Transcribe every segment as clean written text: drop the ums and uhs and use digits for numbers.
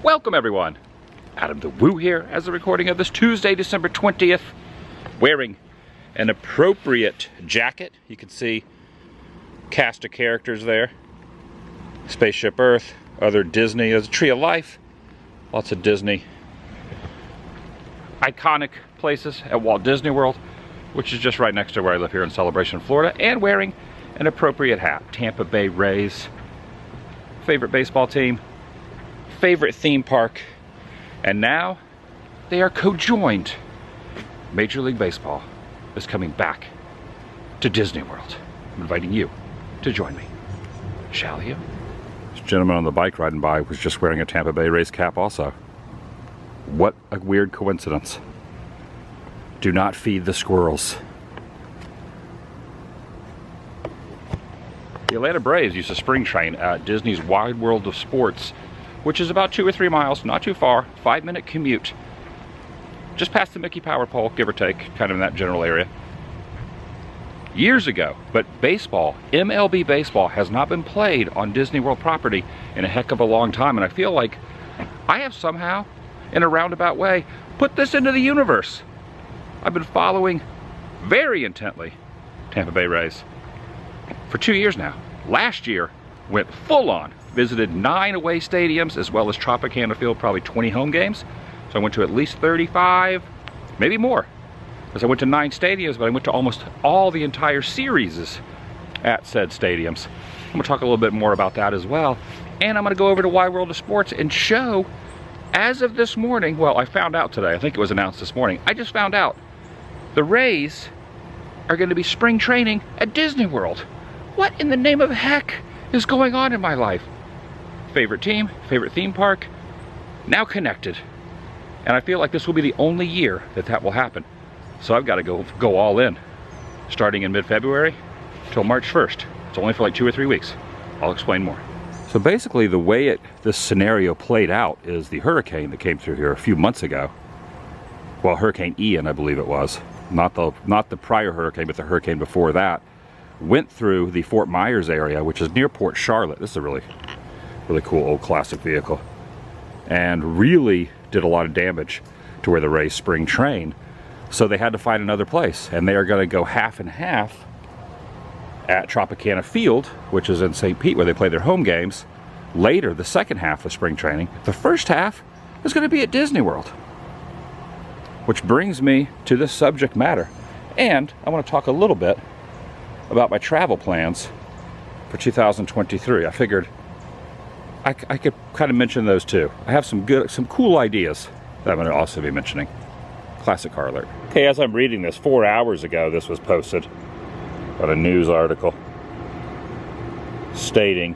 Welcome everyone. Adam the Woo here as the recording of this Tuesday, December 20th, wearing an appropriate jacket. You can see cast of characters there. Spaceship Earth, other Disney, there's a Tree of Life, lots of Disney iconic places at Walt Disney World, which is just right next to where I live here in Celebration, Florida, and wearing an appropriate hat. Tampa Bay Rays, favorite baseball team, favorite theme park, and now they are co-joined. Major League Baseball is coming back to Disney World. I'm inviting you to join me. Shall you? This gentleman on the bike riding by was just wearing a Tampa Bay Rays cap also. What a weird coincidence. Do not feed the squirrels. The Atlanta Braves used to spring train at Disney's Wide World of Sports, which is about 2 or 3 miles, not too far, 5-minute commute. Just past the Mickey Power Pole, give or take, kind of in that general area. Years ago, but baseball, MLB baseball, has not been played on Disney World property in a heck of a long time, and I feel like I have somehow, in a roundabout way, put this into the universe. I've been following very intently Tampa Bay Rays for 2 years now. Last year, went full on, visited 9 away stadiums as well as Tropicana Field, probably 20 home games. So I went to at least 35, maybe more. Because I went to 9 stadiums, but I went to almost all the entire series at said stadiums. I'm gonna talk a little bit more about that as well. And I'm gonna go over to Wide World of Sports and show, as of this morning, well, I found out today, I think it was announced this morning, I just found out the Rays are gonna be spring training at Disney World. What in the name of heck is going on in my life? Favorite team, favorite theme park, now connected. And I feel like this will be the only year that that will happen. So I've got to go all in, starting in mid-February till March 1st. It's only for like 2 or 3 weeks. I'll explain more. So basically the way this scenario played out is the hurricane that came through here a few months ago. Well, Hurricane Ian, I believe it was. Not the prior hurricane, but the hurricane before that. Went through the Fort Myers area, which is near Port Charlotte. This is a really cool old classic vehicle. And really did a lot of damage to where the Rays spring train. So they had to find another place. And they are going to go half and half at Tropicana Field, which is in St. Pete, where they play their home games. Later, the second half of spring training. The first half is going to be at Disney World. Which brings me to this subject matter. And I want to talk a little bit about my travel plans for 2023. I figured I could kind of mention those too. I have some cool ideas that I'm going to also be mentioning. Classic car alert. Okay, as I'm reading this, 4 hours ago this was posted on a news article stating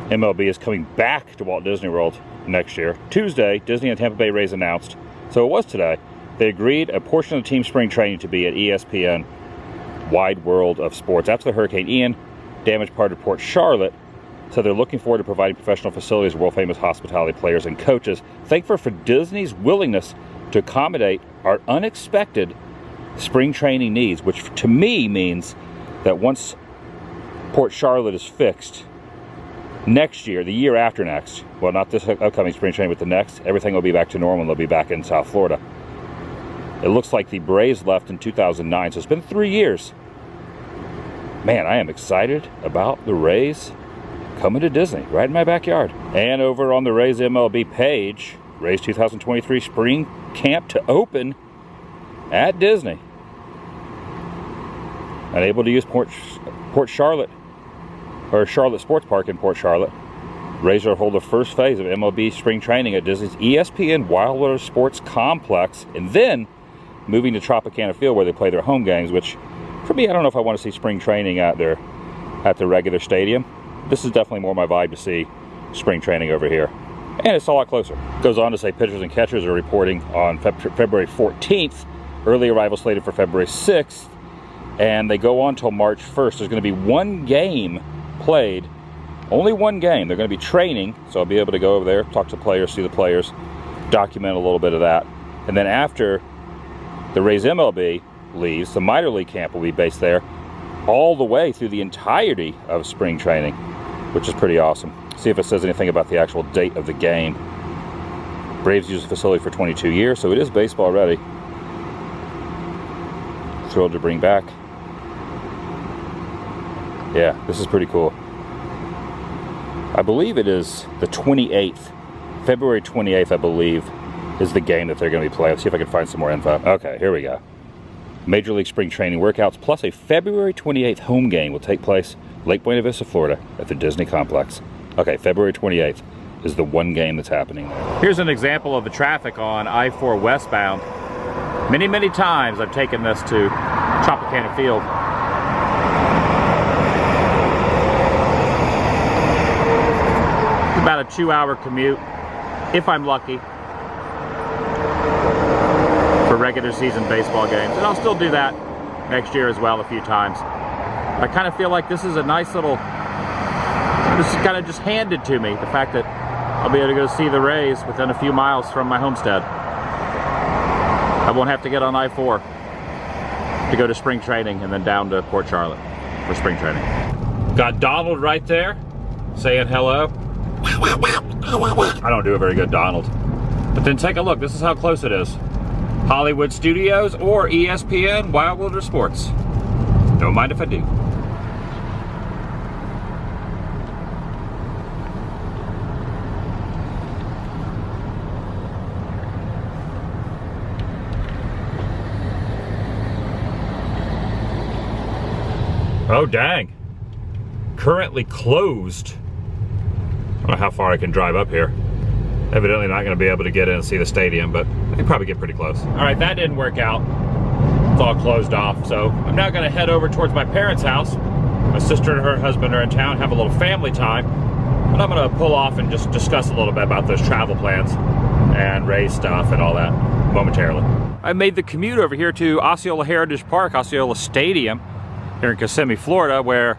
MLB is coming back to Walt Disney World next year. Tuesday, Disney and Tampa Bay Rays announced, so it was today, they agreed a portion of the team spring training to be at ESPN Wide World of Sports after the Hurricane Ian damaged part of Port Charlotte. So they're looking forward to providing professional facilities, world-famous hospitality players and coaches. Thankful for Disney's willingness to accommodate our unexpected spring training needs, which to me means that once Port Charlotte is fixed, next year, the year after next, well, not this upcoming spring training, but the next, everything will be back to normal and they'll be back in South Florida. It looks like the Braves left in 2009, so it's been 3 years. Man, I am excited about the Rays coming to Disney, right in my backyard. And over on the Rays MLB page, Rays 2023 Spring Camp to open at Disney. Unable to use Port Charlotte, or Charlotte Sports Park in Port Charlotte. Rays will hold the first phase of MLB spring training at Disney's ESPN Wide World of Sports Complex, and then moving to Tropicana Field where they play their home games, which for me, I don't know if I want to see spring training at the regular stadium. This is definitely more my vibe to see spring training over here. And it's a lot closer. Goes on to say pitchers and catchers are reporting on February 14th. Early arrival slated for February 6th. And they go on till March 1st. There's going to be 1 game played. Only 1 game. They're going to be training. So I'll be able to go over there, talk to the players, see the players, document a little bit of that. And then after the Rays MLB leaves, the minor league camp will be based there all the way through the entirety of spring training, which is pretty awesome. See if it says anything about the actual date of the game. Braves used the facility for 22 years, so it is baseball ready. Thrilled to bring back. Yeah, this is pretty cool. I believe it is the 28th. February 28th, I believe, is the game that they're going to be playing. Let's see if I can find some more info. Okay, here we go. Major League Spring Training workouts plus a February 28th home game will take place Lake Buena Vista, Florida at the Disney Complex. Okay, February 28th is the one game that's happening there. Here's an example of the traffic on I-4 westbound. Many, many times I've taken this to Tropicana Field. It's about a 2-hour commute, if I'm lucky, for regular season baseball games. And I'll still do that next year as well a few times. I kind of feel like this is a nice little, this is kind of just handed to me, the fact that I'll be able to go see the Rays within a few miles from my homestead. I won't have to get on I-4 to go to spring training and then down to Port Charlotte for spring training. Got Donald right there saying hello. I don't do a very good Donald. But then take a look, this is how close it is. Hollywood Studios or ESPN Wild Wilderness Sports. Don't mind if I do. Oh dang, currently closed. I don't know how far I can drive up here. Evidently not going to be able to get in and see the stadium, but I can probably get pretty close. All right, that didn't work out. It's all closed off, so I'm now going to head over towards my parents' house. My sister and her husband are in town, have a little family time, and I'm going to pull off and just discuss a little bit about those travel plans and Rays stuff and all that momentarily. I made the commute over here to Osceola Heritage Park, Osceola Stadium, here in Kissimmee, Florida, where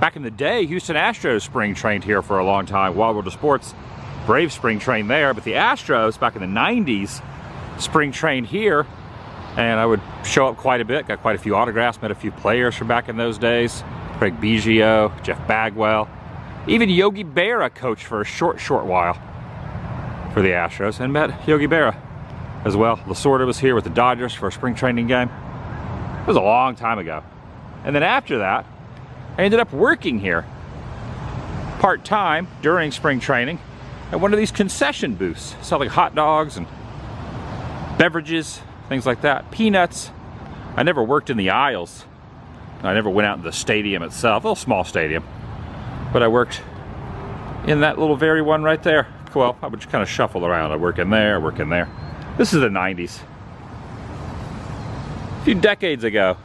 back in the day, Houston Astros spring trained here for a long time. Wild World of Sports, Braves spring trained there, but the Astros back in the 90s spring trained here, and I would show up quite a bit, got quite a few autographs, met a few players from back in those days. Craig Biggio, Jeff Bagwell, even Yogi Berra coached for a short while for the Astros, and met Yogi Berra as well. Lasorda was here with the Dodgers for a spring training game. It was a long time ago. And then after that, I ended up working here part-time during spring training at one of these concession booths, selling hot dogs and beverages, things like that, peanuts. I never worked in the aisles. I never went out in the stadium itself, a little small stadium, but I worked in that little very one right there. Well, I would just kind of shuffle around. I work in there, I work in there. This is the 90s. A few decades ago.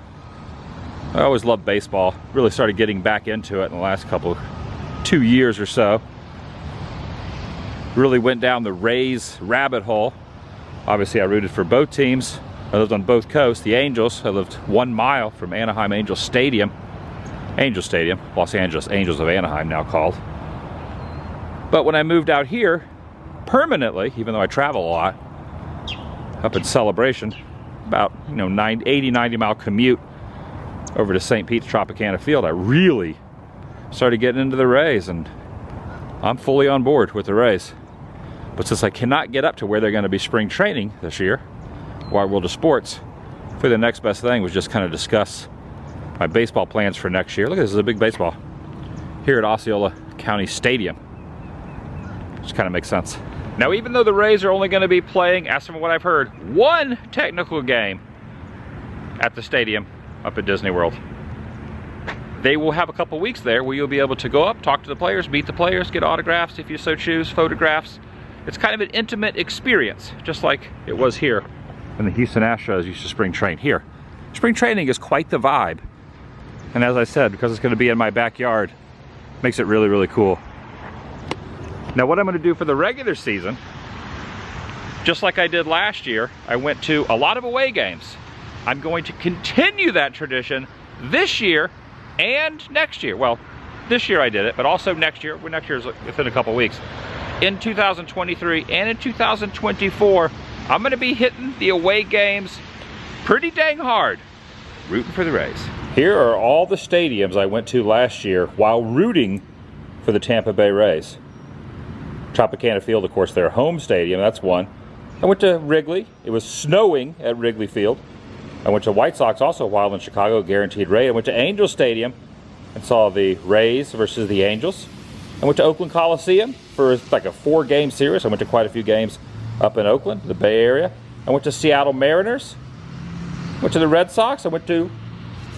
I always loved baseball. Really started getting back into it in the last 2 years or so. Really went down the Rays rabbit hole. Obviously I rooted for both teams. I lived on both coasts. The Angels, I lived 1 mile from Anaheim Angels Stadium. Angel Stadium, Los Angeles Angels of Anaheim now called. But when I moved out here permanently, even though I travel a lot, up in Celebration, about 80, 90 mile commute over to St. Pete's Tropicana Field, I really started getting into the Rays, and I'm fully on board with the Rays. But since I cannot get up to where they're going to be spring training this year, Wild World of Sports, for the next best thing was just kind of discuss my baseball plans for next year. Look, this is a big baseball here at Osceola County Stadium. Just kind of makes sense. Now, even though the Rays are only going to be playing, as from what I've heard, one technical game at the stadium up at Disney World, they will have a couple weeks there where you'll be able to go up, talk to the players, meet the players, get autographs if you so choose, photographs. It's kind of an intimate experience, just like it was here when the Houston Astros used to spring train here. Spring training is quite the vibe. And as I said, because it's going to be in my backyard, makes it really, really cool. Now, what I'm going to do for the regular season, just like I did last year, I went to a lot of away games. I'm going to continue that tradition this year and next year. Well, this year I did it, but also next year. Well, next year is within a couple weeks. In 2023 and in 2024, I'm going to be hitting the away games pretty dang hard, rooting for the Rays. Here are all the stadiums I went to last year while rooting for the Tampa Bay Rays. Tropicana Field, of course, their home stadium. That's one. I went to Wrigley. It was snowing at Wrigley Field. I went to White Sox also while in Chicago, guaranteed rate. I went to Angels Stadium and saw the Rays versus the Angels. I went to Oakland Coliseum for like a 4-game series. I went to quite a few games up in Oakland, the Bay Area. I went to Seattle Mariners. Went to the Red Sox. I went to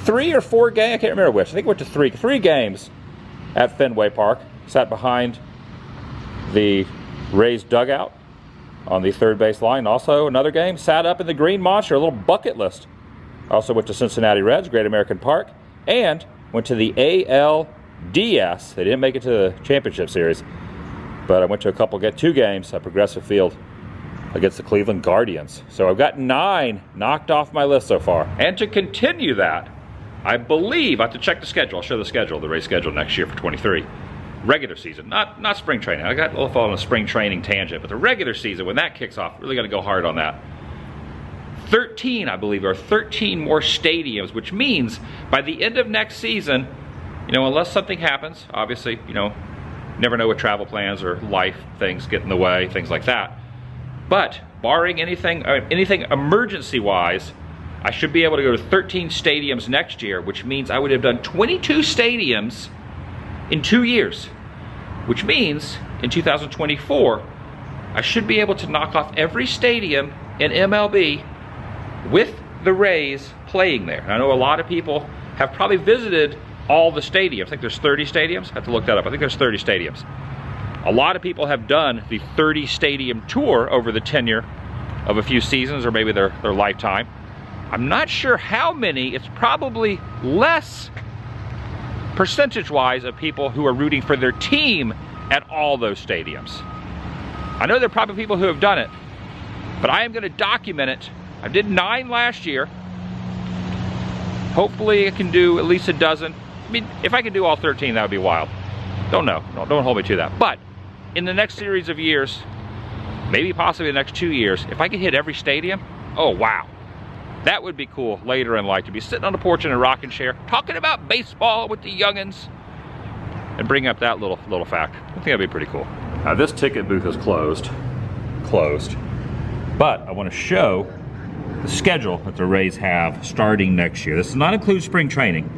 3 or 4 games. I can't remember which. I think I went to 3 games at Fenway Park. Sat behind the Rays dugout on the third base line. Also another game. Sat up in the Green Monster, a little bucket list. I also went to Cincinnati Reds, Great American Park, and went to the ALDS. They didn't make it to the championship series, but I went to 2 games at Progressive Field against the Cleveland Guardians. So I've got 9 knocked off my list so far. And to continue that, I believe I have to check the schedule. I'll show the schedule, the race schedule next year for 23. Regular season, not spring training. I got a little on a spring training tangent, but the regular season, when that kicks off, really got to go hard on that. 13, I believe, or 13 more stadiums, which means by the end of next season, you know, unless something happens, obviously, you know, never know what travel plans or life things get in the way, things like that. But barring anything emergency-wise, I should be able to go to 13 stadiums next year, which means I would have done 22 stadiums in 2 years, which means in 2024, I should be able to knock off every stadium in MLB with the Rays playing there. And I know a lot of people have probably visited all the stadiums. I think there's 30 stadiums. I have to look that up. I think there's 30 stadiums. A lot of people have done the 30 stadium tour over the tenure of a few seasons or maybe their lifetime. I'm not sure how many. It's probably less percentage-wise of people who are rooting for their team at all those stadiums. I know there are probably people who have done it, but I am going to document it. I did 9 last year. Hopefully I can do at least a dozen. I mean, if I could do all 13, that would be wild. Don't know. Don't hold me to that. But in the next series of years, maybe possibly the next 2 years, if I could hit every stadium, oh wow. That would be cool later in life, to be sitting on the porch in a rocking chair, talking about baseball with the youngins, and bring up that little fact. I think that'd be pretty cool. Now this ticket booth is closed, but I want to show the schedule that the Rays have starting next year. This does not include spring training.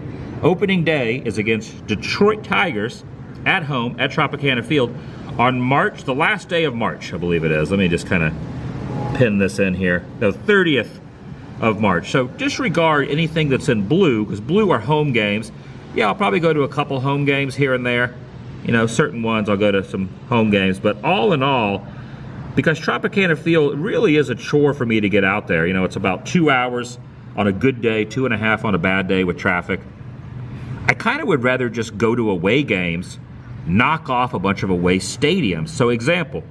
Opening day is against Detroit Tigers at home at Tropicana Field on March, the last day of March, I believe it is. Let me just kind of pin this in here. The 30th of March. So disregard anything that's in blue, because blue are home games. Yeah, I'll probably go to a couple home games here and there. You know, certain ones I'll go to some home games, but all in all, because Tropicana Field really is a chore for me to get out there. You know, it's about 2 hours on a good day, 2.5 on a bad day with traffic. I kind of would rather just go to away games, knock off a bunch of away stadiums. So example,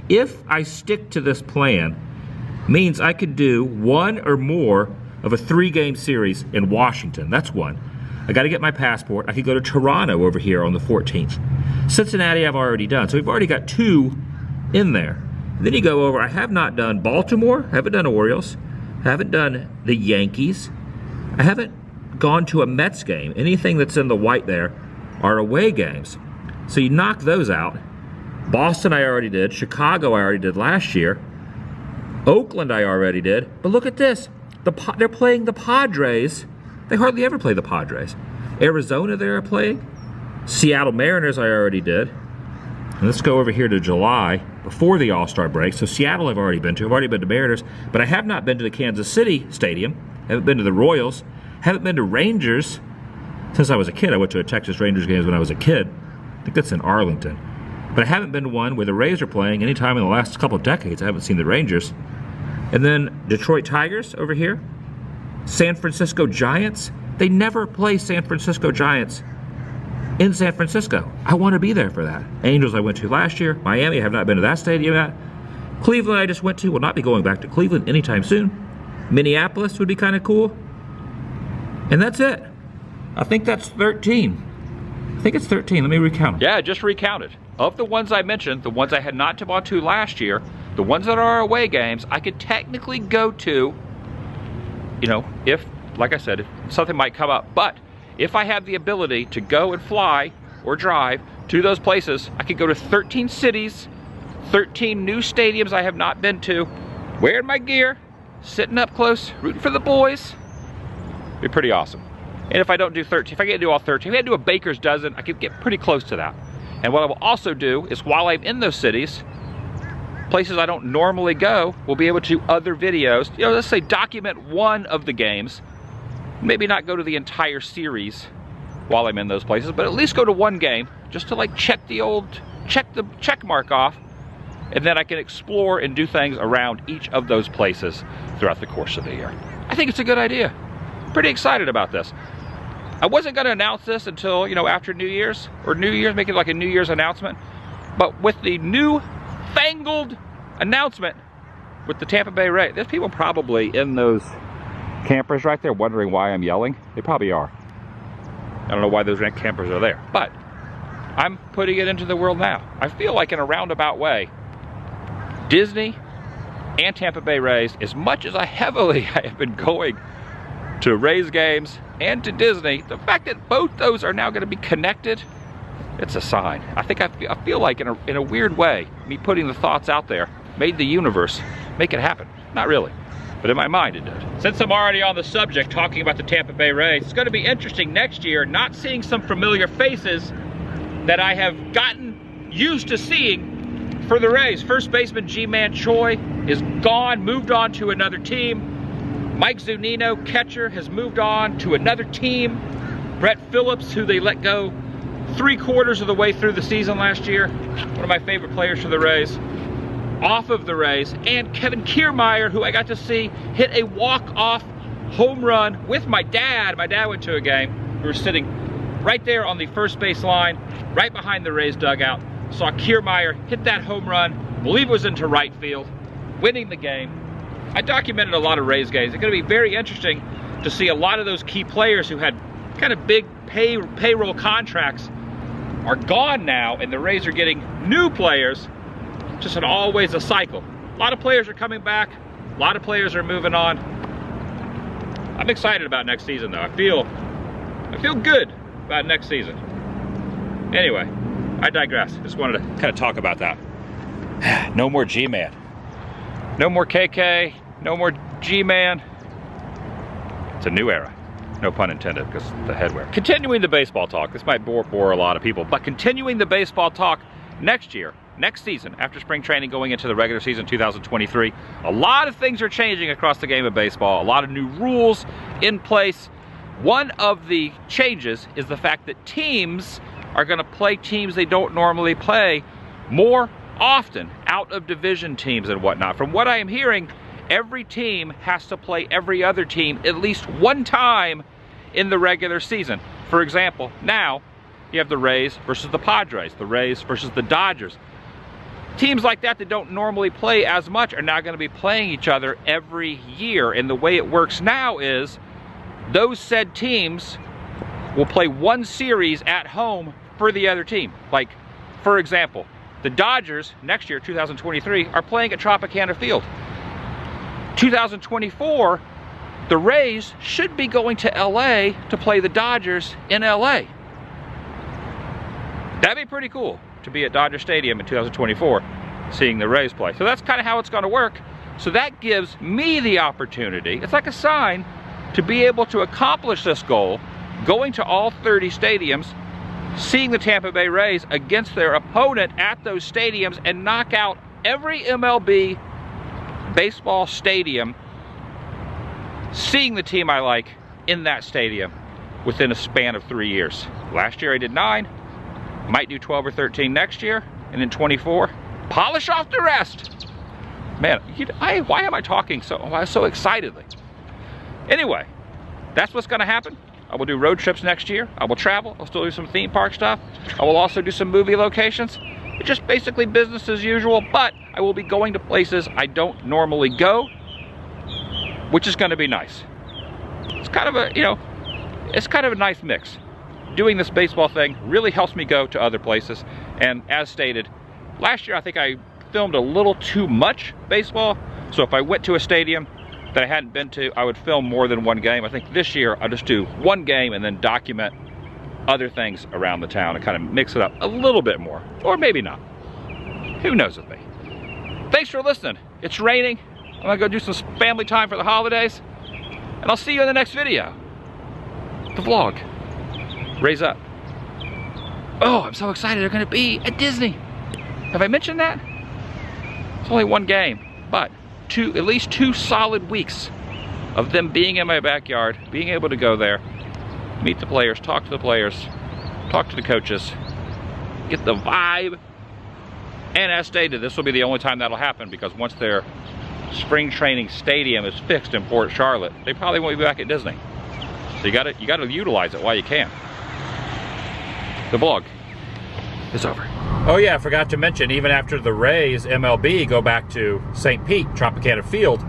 if I stick to this plan, means I could do 1 or more of a 3-game series in Washington. That's one. I got to get my passport. I could go to Toronto over here on the 14th. Cincinnati I've already done. So we've already got 2 in there. And then you go over, I have not done Baltimore, haven't done Orioles, haven't done the Yankees. I haven't gone to a Mets game. Anything that's in the white there are away games. So you knock those out. Boston I already did. Chicago I already did last year. Oakland I already did, but look at this. They're playing the Padres. They hardly ever play the Padres. Arizona they're playing. Seattle Mariners I already did. And let's go over here to July, before the All-Star break. So Seattle I've already been to. I've already been to Mariners, but I have not been to the Kansas City Stadium. Haven't been to the Royals. Haven't been to Rangers since I was a kid. I went to a Texas Rangers games when I was a kid. I think that's in Arlington. But I haven't been to one where the Rays are playing anytime in the last couple of decades. I haven't seen the Rangers. And then Detroit Tigers over here. San Francisco Giants. They never play San Francisco Giants in San Francisco. I want to be there for that. Angels I went to last year. Miami, I have not been to that stadium yet. Cleveland I just went to. Will not be going back to Cleveland anytime soon. Minneapolis would be kind of cool. And that's it. I think that's 13. I think it's 13. Let me recount. Yeah, I just recounted. Of the ones I mentioned, the ones I had not gone to last year, the ones that are away games, I could technically go to, you know, if, like I said, if something might come up. But if I have the ability to go and fly or drive to those places, I could go to 13 cities 13 new stadiums I have not been to, wearing my gear, sitting up close, rooting for the boys. It'd be pretty awesome. And if I don't do 13, if I can't do all 13, if I can't do a baker's dozen, I could get pretty close to that. And what I will also do is, while I'm in those cities, places I don't normally go, we'll be able to do other videos. You know, let's say document one of the games. Maybe not go to the entire series while I'm in those places, but at least go to one game, just to like check the check mark off, and then I can explore and do things around each of those places throughout the course of the year. I think it's a good idea. Pretty excited about this. I wasn't going to announce this until, you know, after New Year's, or New Year's, make it like a New Year's announcement. But with the new fangled announcement with the Tampa Bay Rays, there's people probably in those campers right there wondering why I'm yelling. They probably are. I don't know why those campers are there, but I'm putting it into the world now. I feel like, in a roundabout way, Disney and Tampa Bay Rays, as much as I have been going to Rays games and to Disney, the fact that both those are now going to be connected, it's a sign. I think I feel like, in a weird way, me putting the thoughts out there made the universe make it happen. Not really, but in my mind it did. Since I'm already on the subject talking about the Tampa Bay Rays, it's going to be interesting next year not seeing some familiar faces that I have gotten used to seeing for the Rays. First baseman G-Man Choi is gone, moved on to another team. Mike Zunino, catcher, has moved on to another team. Brett Phillips, who they let go 3/4 of the way through the season last year, one of my favorite players for the Rays, off of the Rays. And Kevin Kiermaier, who I got to see hit a walk-off home run with my dad. My dad went to a game. We were sitting right there on the first base line, right behind the Rays dugout. Saw Kiermaier hit that home run, believe it was into right field, winning the game. I documented a lot of Rays games. It's going to be very interesting to see a lot of those key players who had kind of big payroll contracts are gone now, and the Rays are getting new players. Just always a cycle. A lot of players are coming back. A lot of players are moving on. I'm excited about next season, though. I feel good about next season. Anyway, I digress. Just wanted to kind of talk about that. No more G-Man. No more KK. No more G-Man. It's a new era. No pun intended, because the headwear. Continuing the baseball talk. This might bore a lot of people, but continuing the baseball talk next year, next season, after spring training going into the regular season 2023, a lot of things are changing across the game of baseball. A lot of new rules in place. One of the changes is the fact that teams are going to play teams they don't normally play more often, out of division teams and whatnot. From what I am hearing, every team has to play every other team at least one time in the regular season. For example, now you have the Rays versus the Padres, the Rays versus the Dodgers. Teams like that don't normally play as much are now going to be playing each other every year. And the way it works now is those said teams will play one series at home for the other team. Like, for example, the Dodgers next year, 2023, are playing at Tropicana Field. 2024, the Rays should be going to LA to play the Dodgers in LA. That'd be pretty cool to be at Dodger Stadium in 2024, seeing the Rays play. So that's kind of how it's going to work. So that gives me the opportunity, it's like a sign, to be able to accomplish this goal, going to all 30 stadiums, seeing the Tampa Bay Rays against their opponent at those stadiums, and knock out every MLB baseball stadium, seeing the team I like in that stadium within a span of 3 years. Last year I did 9, might do 12 or 13 next year, and in 24, polish off the rest. Man, why am I talking so excitedly? Anyway, that's what's gonna happen. I will do road trips next year. I will travel. I'll still do some theme park stuff. I will also do some movie locations. It's just basically business as usual, but I will be going to places I don't normally go, which is gonna be nice. It's kind of a, it's kind of a nice mix. Doing this baseball thing really helps me go to other places. And as stated, last year I think I filmed a little too much baseball. So if I went to a stadium that I hadn't been to, I would film more than one game. I think this year I'll just do one game and then document other things around the town and kind of mix it up a little bit more. Or maybe not. Who knows with me. thanks for listening. It's raining. I'm gonna go do some family time for the holidays. And I'll see you in the next video. The vlog. Raise up. Oh, I'm so excited they're gonna be at Disney. Have I mentioned that? It's only one game, but at least 2 solid weeks of them being in my backyard, being able to go there, meet the players, talk to the coaches, get the vibe. And as stated, this will be the only time that'll happen, because once their spring training stadium is fixed in Port Charlotte, they probably won't be back at Disney. So you gotta utilize it while you can. The vlog is over. Oh yeah, I forgot to mention, even after the Rays, MLB, go back to St. Pete, Tropicana Field,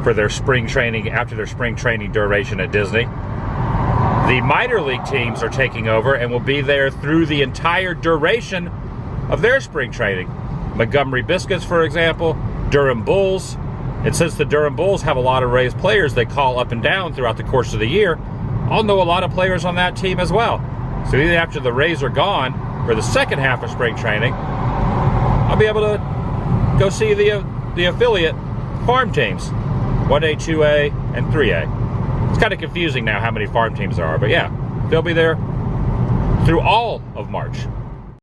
for their spring training, after their spring training duration at Disney, the minor league teams are taking over and will be there through the entire duration of their spring training. Montgomery Biscuits, for example, Durham Bulls. And since the Durham Bulls have a lot of Rays players they call up and down throughout the course of the year, I'll know a lot of players on that team as well. So even after the Rays are gone for the second half of spring training, I'll be able to go see the affiliate farm teams, 1A, 2A, and 3A. It's kind of confusing now how many farm teams there are, but yeah, they'll be there through all of March.